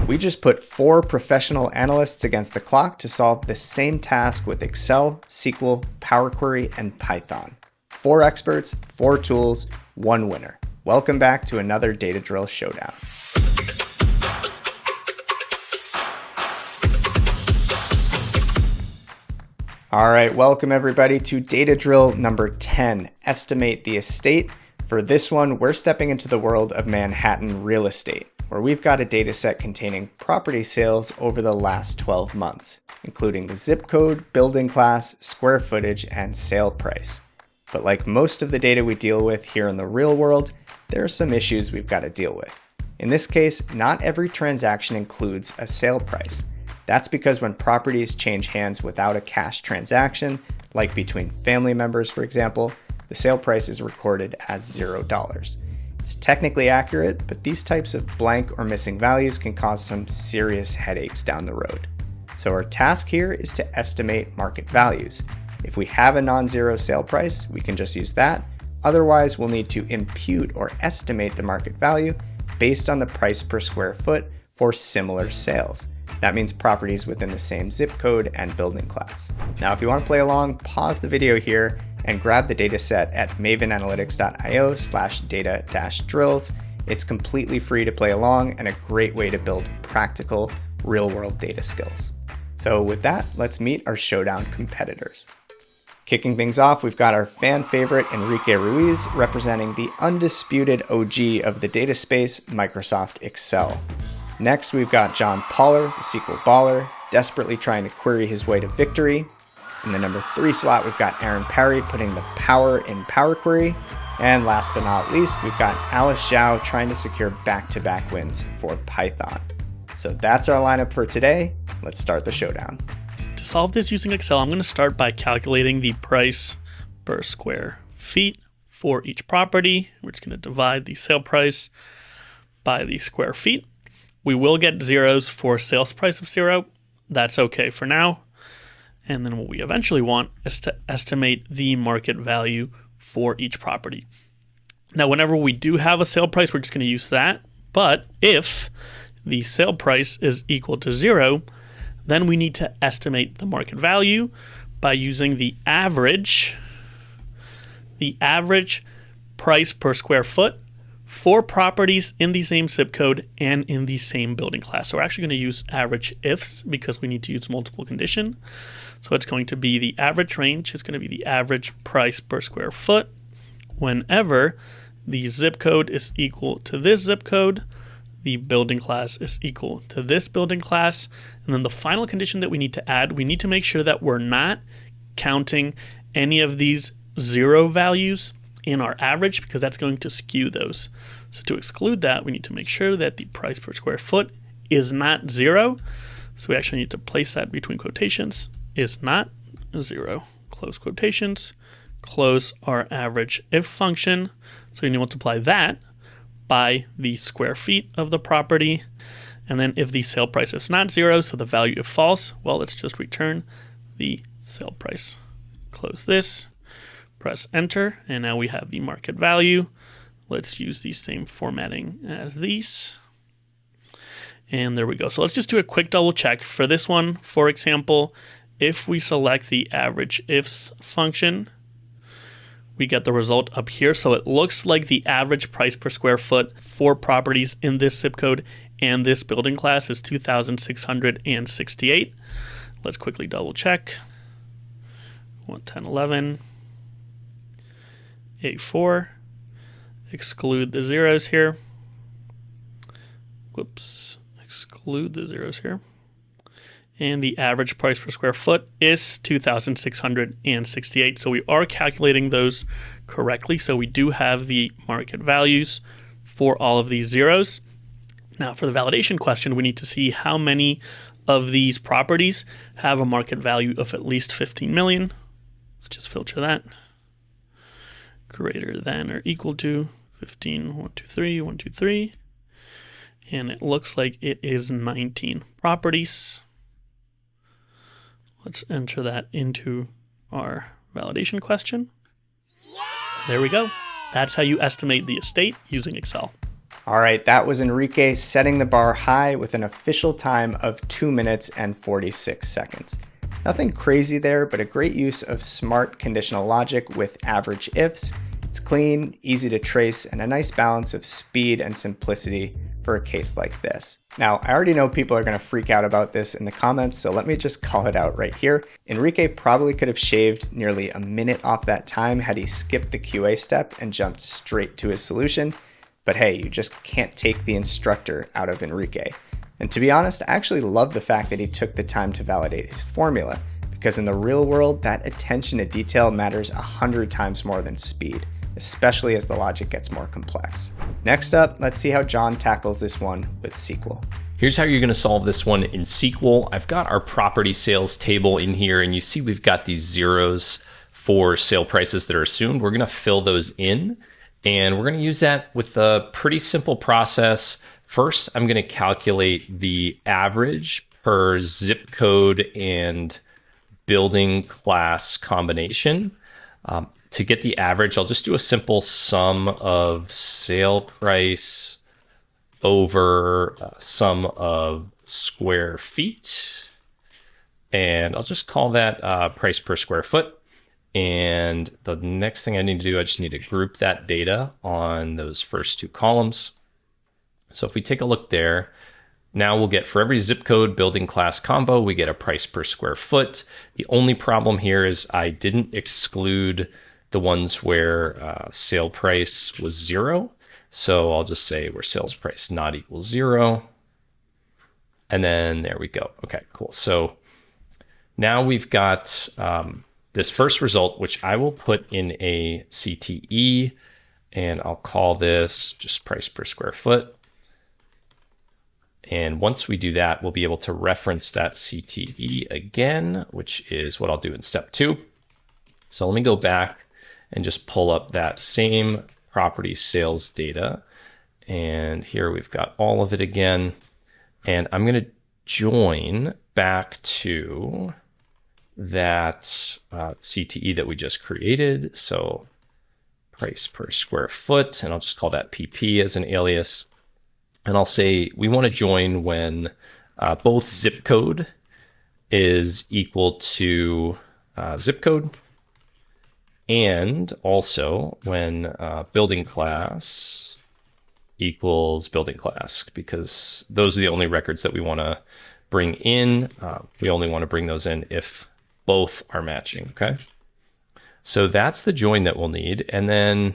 We just put 4 professional analysts against the clock to solve the same task with Excel, SQL, Power Query, and Python. 4 experts, 4 tools, 1 winner. Welcome back to another Data Drill Showdown. All right, welcome everybody to Data Drill number 10, Estimate the Estate. For this one, we're stepping into the world of Manhattan real estate, where we've got a data set containing property sales over the last 12 months, including the zip code, building class, square footage, and sale price. But like most of the data we deal with here in the real world, there are some issues we've got to deal with. In this case, not every transaction includes a sale price. That's because when properties change hands without a cash transaction, like between family members, for example, the sale price is recorded as $0. It's technically accurate, but these types of blank or missing values can cause some serious headaches down the road. So our task here is to estimate market values. If we have a non-zero sale price, we can just use that. Otherwise, we'll need to impute or estimate the market value based on the price per square foot for similar sales. That means properties within the same zip code and building class. Now, if you want to play along, pause the video here and grab the data set at mavenanalytics.io/data-drills. It's completely free to play along and a great way to build practical, real-world data skills. So with that, let's meet our showdown competitors. Kicking things off, we've got our fan favorite Enrique Ruiz representing the undisputed OG of the data space, Microsoft Excel. Next, we've got John Pollard, the SQL baller, desperately trying to query his way to victory. In the number 3 slot, we've got Aaron Parry putting the power in Power Query. And last but not least, we've got Alice Zhao trying to secure back-to-back wins for Python. So that's our lineup for today. Let's start the showdown. To solve this using Excel, I'm going to start by calculating the price per square feet for each property. We're just going to divide the sale price by the square feet. We will get zeros for sales price of 0. That's okay for now. And then what we eventually want is to estimate the market value for each property. Now, whenever we do have a sale price, we're just going to use that. But if the sale price is equal to 0, then we need to estimate the market value by using the average price per square foot for properties in the same zip code and in the same building class. So we're actually going to use average ifs because we need to use multiple condition. So it's going to be the average range is going to be the average price per square foot whenever the zip code is equal to this zip code, the building class is equal to this building class, and then the final condition that we need to add, we need to make sure that we're not counting any of these 0 values in our average because that's going to skew those. So to exclude that, we need to make sure that the price per square foot is not 0. So we actually need to place that between quotations, is not 0, close quotations, close our average if function. So we need to multiply that by the square feet of the property. And then if the sale price is not 0, so the value is false, well, let's just return the sale price. Close this, press enter, and now we have the market value. Let's use the same formatting as these. And there we go. So let's just do a quick double check. For this one, for example, if we select the average ifs function, we get the result up here. So it looks like the average price per square foot for properties in this zip code and this building class is 2,668. Let's quickly double check. 11011. A4. Exclude the zeros here. Whoops. Exclude the zeros here. And the average price per square foot is 2,668. So we are calculating those correctly. So we do have the market values for all of these zeros. Now for the validation question, we need to see how many of these properties have a market value of at least 15 million. Let's just filter that. Greater than or equal to 15, 1, 2, 3, 1, 2, 3. And it looks like it is 19 properties. Let's enter that into our validation question. There we go. That's how you estimate the estate using Excel. All right, that was Enrique setting the bar high with an official time of 2 minutes and 46 seconds. Nothing crazy there, but a great use of smart conditional logic with average ifs. It's clean, easy to trace, and a nice balance of speed and simplicity for a case like this. Now, I already know people are going to freak out about this in the comments, so let me just call it out right here. Enrique probably could have shaved nearly a minute off that time had he skipped the QA step and jumped straight to his solution. But hey, you just can't take the instructor out of Enrique. And to be honest, I actually love the fact that he took the time to validate his formula, because in the real world, that attention to detail matters 100 times more than speed, especially as the logic gets more complex. Next up, let's see how John tackles this one with SQL. Here's how you're going to solve this one in SQL. I've got our property sales table in here, and you see we've got these zeros for sale prices that are assumed. We're going to fill those in. And we're going to use that with a pretty simple process. First, I'm going to calculate the average per zip code and building class combination. To get the average, I'll just do a simple sum of sale price over sum of square feet. And I'll just call that price per square foot. And the next thing I need to do, I just need to group that data on those first two columns. So if we take a look there, now we'll get for every zip code building class combo, we get a price per square foot. The only problem here is I didn't exclude the ones where sale price was 0. So I'll just say where sales price not equals 0. And then there we go. Okay, cool. So now we've got this first result, which I will put in a CTE, and I'll call this just price per square foot. And once we do that, we'll be able to reference that CTE again, which is what I'll do in step 2. So let me go back and just pull up that same property sales data. And here we've got all of it again. And I'm going to join back to that CTE that we just created. So price per square foot, and I'll just call that PP as an alias. And I'll say we want to join when both zip code is equal to zip code, and also when building class equals building class, because those are the only records that we want to bring in. We only want to bring those in if both are matching, okay? So that's the join that we'll need. And then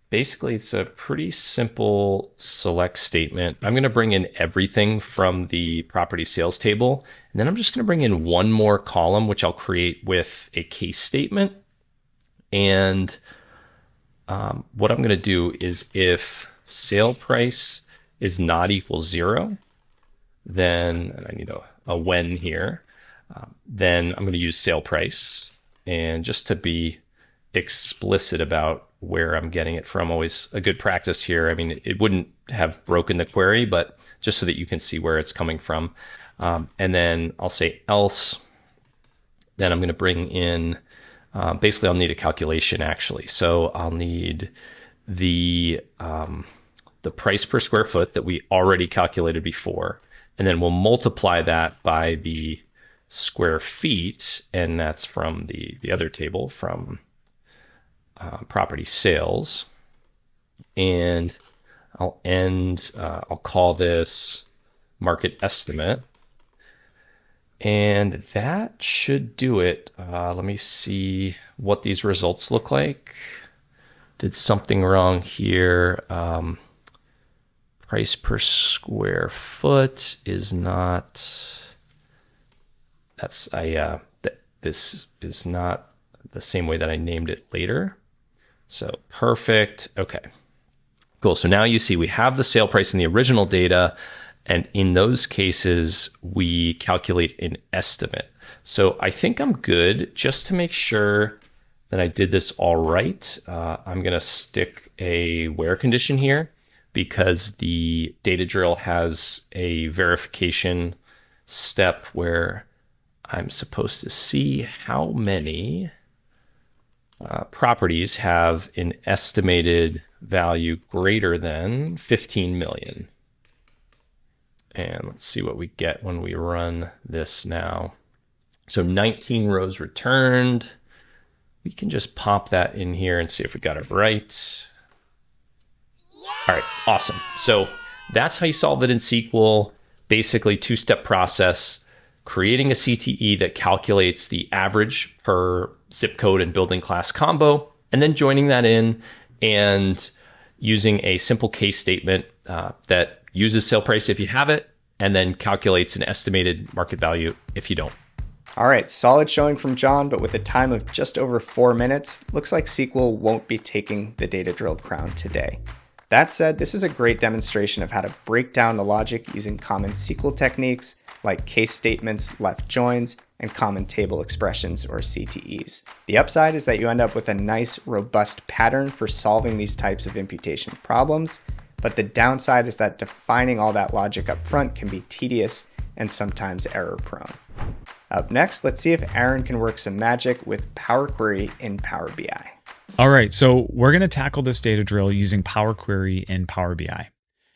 basically it's a pretty simple select statement. I'm going to bring in everything from the property sales table. And then I'm just going to bring in one more column, which I'll create with a case statement. And what I'm going to do is if sale price is not equal 0, then, and I need a when here, then I'm going to use sale price. And just to be explicit about where I'm getting it from, always a good practice here. I mean, it wouldn't have broken the query, but just so that you can see where it's coming from. And then I'll say else. Then I'm going to bring in, basically I'll need a calculation actually. So I'll need the price per square foot that we already calculated before. And then we'll multiply that by the square feet, and that's from the other table from property sales. And I'll call this market estimate. And that should do it. Let me see what these results look like. Did something wrong here. Price per square foot is not, this is not the same way that I named it later. So perfect. Okay, cool. So now you see we have the sale price in the original data, and in those cases, we calculate an estimate. So I think I'm good. Just to make sure that I did this all right, I'm going to stick a where condition here, because the data drill has a verification step where I'm supposed to see how many properties have an estimated value greater than 15 million. And let's see what we get when we run this now. So 19 rows returned. We can just pop that in here and see if we got it right. All right, awesome. So that's how you solve it in SQL. Basically, two-step process, creating a CTE that calculates the average per zip code and building class combo, and then joining that in and using a simple case statement that uses sale price if you have it, and then calculates an estimated market value if you don't. All right, solid showing from John, but with a time of just over 4 minutes, looks like SQL won't be taking the data drill crown today. That said, this is a great demonstration of how to break down the logic using common SQL techniques like case statements, left joins, and common table expressions or CTEs. The upside is that you end up with a nice, robust pattern for solving these types of imputation problems, but the downside is that defining all that logic up front can be tedious and sometimes error prone. Up next, let's see if Aaron can work some magic with Power Query in Power BI. All right, so we're going to tackle this data drill using Power Query in Power BI.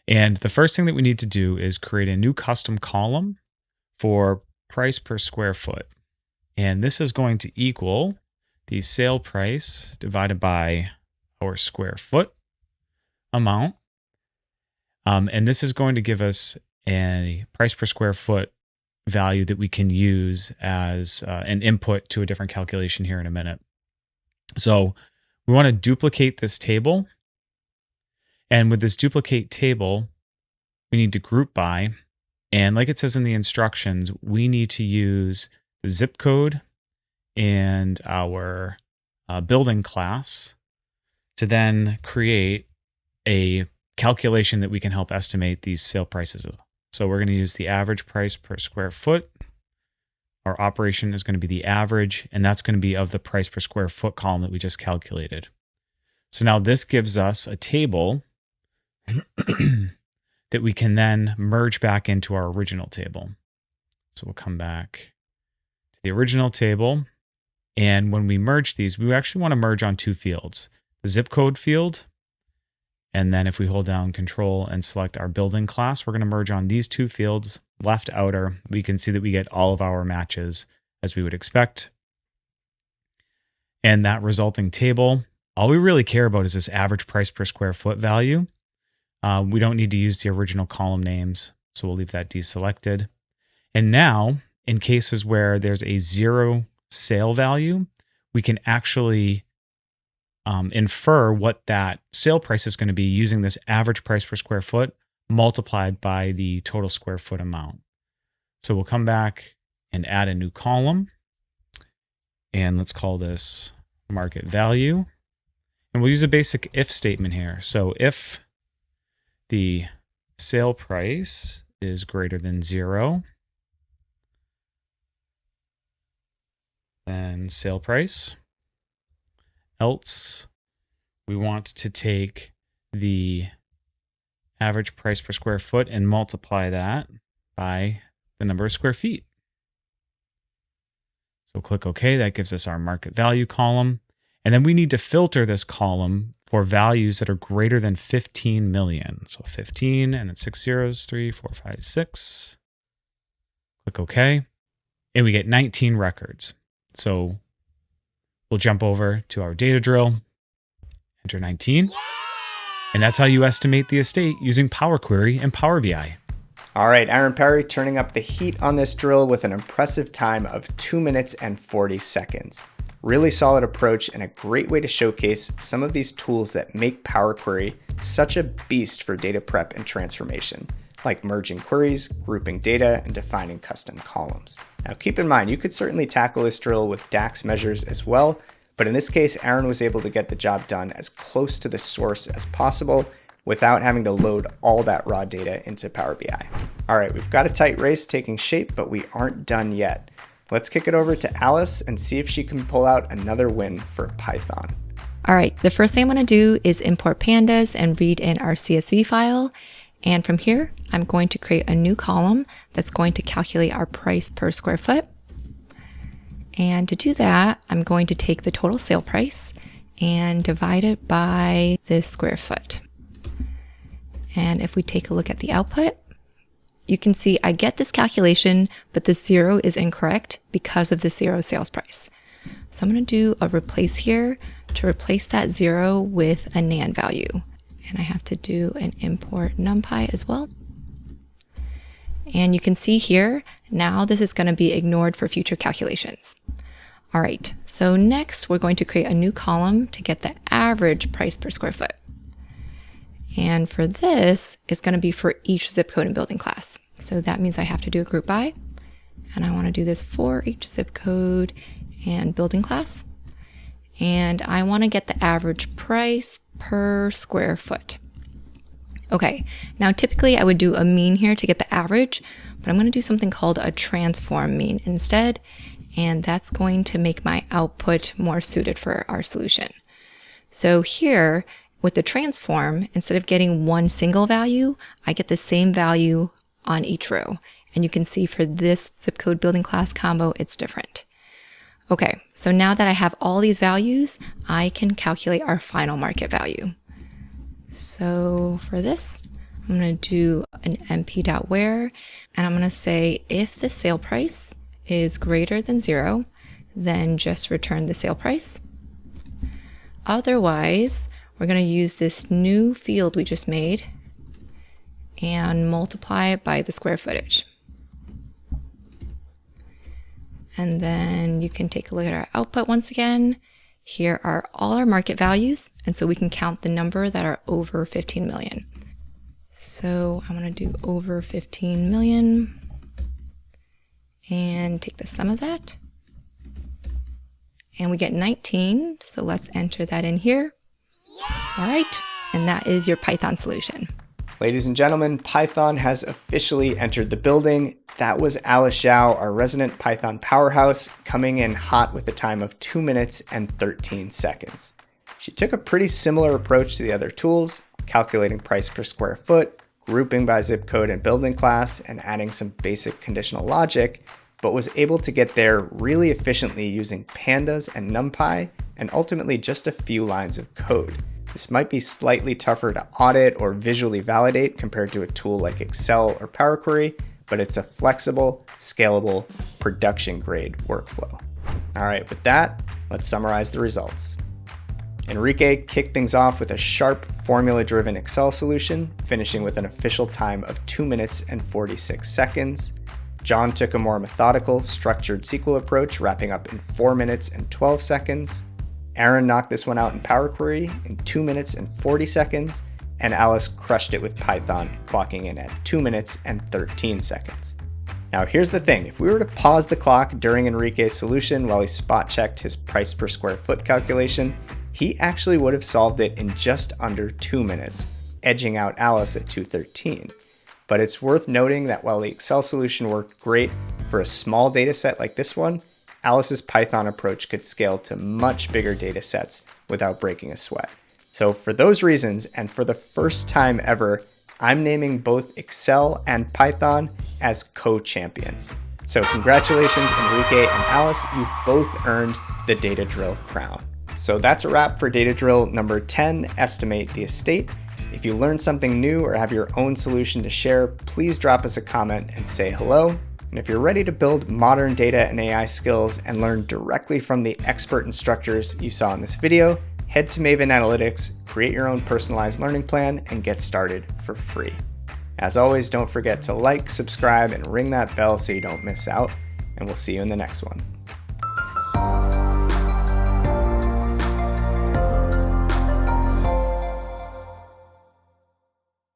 And the first thing that we need to do is create a new custom column for price per square foot. And this is going to equal the sale price divided by our square foot amount. And this is going to give us a price per square foot value that we can use as an input to a different calculation here in a minute. So we want to duplicate this table. And with this duplicate table, we need to group by. And like it says in the instructions, we need to use the zip code and our building class to then create a calculation that we can help estimate these sale prices of. So we're going to use the average price per square foot. Our operation is going to be the average, and that's going to be of the price per square foot column that we just calculated. So now this gives us a table that we can then merge back into our original table. So we'll come back to the original table. And when we merge these, we actually want to merge on two fields, the zip code field. And then if we hold down Control and select our building class, we're going to merge on these two fields, left outer. We can see that we get all of our matches as we would expect. And that resulting table, all we really care about is this average price per square foot value. We don't need to use the original column names, so we'll leave that deselected. And now, in cases where there's a zero sale value, we can actually infer what that sale price is going to be using this average price per square foot multiplied by the total square foot amount. So we'll come back and add a new column. And let's call this market value. And we'll use a basic if statement here. So if the sale price is greater than 0, then sale price. Else, we want to take the average price per square foot and multiply that by the number of square feet. So click OK. That gives us our market value column. And then we need to filter this column for values that are greater than 15 million. So 15 and it's 6 zeros, 3, 4, 5, 6. Click OK. And we get 19 records. So we'll jump over to our data drill, enter 19. And that's how you estimate the estate using Power Query and Power BI. All right, Aaron Parry turning up the heat on this drill with an impressive time of 2 minutes and 40 seconds. Really solid approach and a great way to showcase some of these tools that make Power Query such a beast for data prep and transformation, like merging queries, grouping data, and defining custom columns. Now keep in mind, you could certainly tackle this drill with DAX measures as well, but in this case, Aaron was able to get the job done as close to the source as possible without having to load all that raw data into Power BI. All right, we've got a tight race taking shape, but we aren't done yet. Let's kick it over to Alice and see if she can pull out another win for Python. All right, the first thing I'm going to do is import pandas and read in our CSV file. And from here, I'm going to create a new column that's going to calculate our price per square foot. And to do that, I'm going to take the total sale price and divide it by this square foot. And if we take a look at the output, you can see I get this calculation, but the 0 is incorrect because of the 0 sales price. So I'm going to do a replace here to replace that 0 with a NaN value. And I have to do an import NumPy as well. And you can see here, now this is going to be ignored for future calculations. All right, so next we're going to create a new column to get the average price per square foot. And for this, it's going to be for each zip code and building class. So that means I have to do a group by, and I want to do this for each zip code and building class. And I want to get the average price per square foot. Okay, now typically I would do a mean here to get the average, but I'm going to do something called a transform mean instead, and that's going to make my output more suited for our solution. So here, with the transform, instead of getting one single value, I get the same value on each row. And you can see for this zip code building class combo, it's different. Okay, so now that I have all these values, I can calculate our final market value. So for this, I'm going to do an np.where, and I'm going to say if the sale price is greater than 0, then just return the sale price. Otherwise, we're going to use this new field we just made and multiply it by the square footage. And then you can take a look at our output once again. Here are all our market values, and so we can count the number that are over 15 million. So I'm going to do over 15 million and take the sum of that. And we get 19, so let's enter that in here. All right, and that is your Python solution. Ladies and gentlemen, Python has officially entered the building. That was Alice Zhao, our resident Python powerhouse, coming in hot with a time of 2 minutes and 13 seconds. She took a pretty similar approach to the other tools, calculating price per square foot, grouping by zip code and building class, and adding some basic conditional logic, but was able to get there really efficiently using pandas and NumPy, and ultimately just a few lines of code. This might be slightly tougher to audit or visually validate compared to a tool like Excel or Power Query, but it's a flexible, scalable, production-grade workflow. All right, with that, let's summarize the results. Enrique kicked things off with a sharp, formula-driven Excel solution, finishing with an official time of 2 minutes and 46 seconds. John took a more methodical, structured SQL approach, wrapping up in 4 minutes and 12 seconds. Aaron knocked this one out in Power Query in 2 minutes and 40 seconds, and Alice crushed it with Python, clocking in at 2 minutes and 13 seconds. Now here's the thing, if we were to pause the clock during Enrique's solution while he spot checked his price per square foot calculation, he actually would have solved it in just under 2 minutes, edging out Alice at 2:13. But it's worth noting that while the Excel solution worked great for a small data set like this one, Alice's Python approach could scale to much bigger data sets without breaking a sweat. So for those reasons, and for the first time ever, I'm naming both Excel and Python as co-champions. So congratulations, Enrique and Alice, you've both earned the Data Drill crown. So that's a wrap for Data Drill number 10, Estimate the Estate. If you learned something new or have your own solution to share, please drop us a comment and say hello. And if you're ready to build modern data and AI skills and learn directly from the expert instructors you saw in this video, head to Maven Analytics, create your own personalized learning plan, and get started for free. As always, don't forget to like, subscribe, and ring that bell so you don't miss out, and we'll see you in the next one.